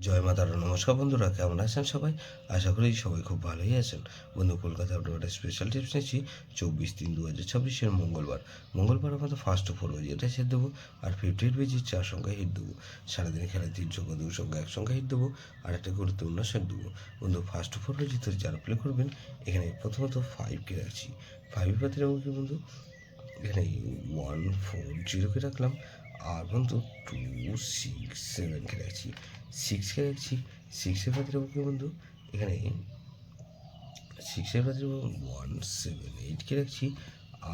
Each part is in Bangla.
জয় মা তারা। নমস্কার বন্ধুরা, কেমন আছেন সবাই? আশা করি সবাই খুব ভালোই আছেন। বন্ধু, কলকাতা আপনার একটা স্পেশাল টিপস নিয়েছি 24/3/2026 মঙ্গলবার আমাদের ফার্স্ট ও 4 বাজে এটা সেট দেবো, আর 58 বেজি 4 সংখ্যায় হিট দেবো। সারাদিনে খেলা 3 সংখ্যা 2 সংখ্যা 1 সংখ্যা হিট দেবো, আর একটা গুরুত্বপূর্ণ সেট দেবো। বন্ধু, ফার্স্ট 4 বাজে তো যারা প্লে করবেন, এখানে প্রথমত 5কে রাখছি। 5 পাতে রাখবো কি বন্ধু, এখানে 1 4 0কে রাখলাম, আর বন্ধু 2 6 7কে রাখছি। 6কে রাখছি। 6এর পাত্রে কি বন্ধু, এখানে 6এর পাত্রে 1 7 8কে রাখছি,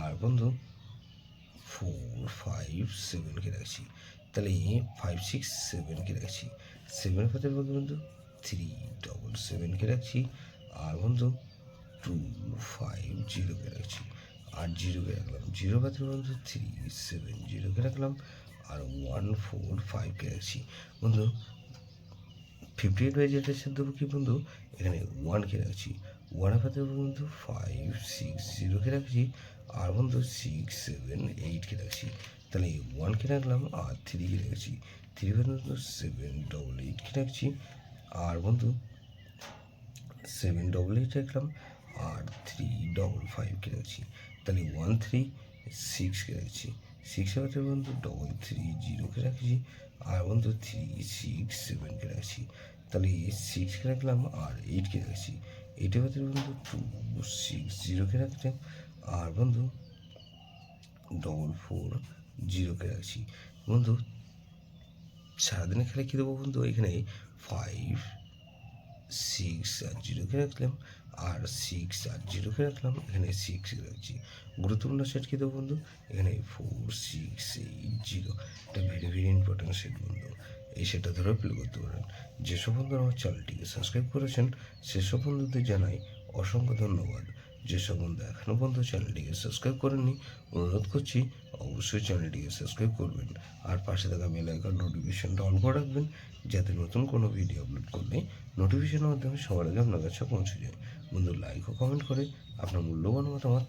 আর বন্ধু 4 5 7কে রাখছি। তাহলে 5 6 7কে রাখছি। 7এর পাত্রে বন্ধু 3 7 7কে রাখছি, আর বন্ধু 2 5 0কে রাখছি। আর 0কে রাখলাম। 0 পাত্রে বন্ধু 3 7 0কে রাখলাম, আর 1 4 5কে রাখছি। বন্ধু, 58 বাই যেটা দেবো কি বন্ধু, এখানে 1কে রাখছি। 1 পাতে বন্ধু 5 6 0কে রাখছি, আর বন্ধু 6 7 8কে রাখছি। তাহলে 1কে রাখলাম, আর 3কে রাখছি। 3 পাতে বন্ধু 7 8 8কে রাখছি, আর বন্ধু 7 8 8 রাখলাম, আর 3 5 5কে রাখছি। তাহলে 1 3 6কে রাখছি। 6এর পাতে বন্ধু 3 3 0কে রাখছি, আর বন্ধু 3 6 7কে রাখছি। তাহলে 6কে রাখলাম, আর 8কে রাখছি। 8এর পাতে বন্ধু 2 6 0কে রাখলাম, আর বন্ধু 4 4 0কে রাখছি। বন্ধু, সারাদিনে খেলা কী দেবো বন্ধু, এখানে 5 6 আর 0কে রাখলাম, আর 6 আর 0কে রাখলাম, এখানে 6কে রাখছি। গুরুত্বপূর্ণ সেট কী দেবো বন্ধু, এখানে 4 6 8 0। এটা ভেরি ভেরি ইম্পর্টেন্ট সেট বন্ধু। এই সেটটা ধরেও প্লে করতে পারেন। যেসব বন্ধুরা আমার চ্যানেলটিকে সাবস্ক্রাইব করেছেন, সেসব বন্ধুদের জানাই অসংখ্য ধন্যবাদ। যেসব বন্ধু এখনও পর্যন্ত চ্যানেলটিকে সাবস্ক্রাইব করেননি, অনুরোধ করছি অবশ্যই চ্যানেলটিকে সাবস্ক্রাইব করবেন, আর পাশে থাকা বেল আইকন নোটিফিকেশনটা অন করে রাখবেন, যাতে নতুন কোনো ভিডিও আপলোড করলে নোটিফিকেশনের মাধ্যমে সবার আগে আপনার কাছে পৌঁছে যায়। বন্ধু, লাইক ও কমেন্ট করে আপনার মূল্যবান মতামত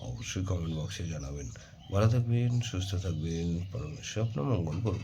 অবশ্যই কমেন্ট বক্সে জানাবেন। ভালো থাকবেন, সুস্থ থাকবেন, পরমেশ্বর আপনার মঙ্গল করুন।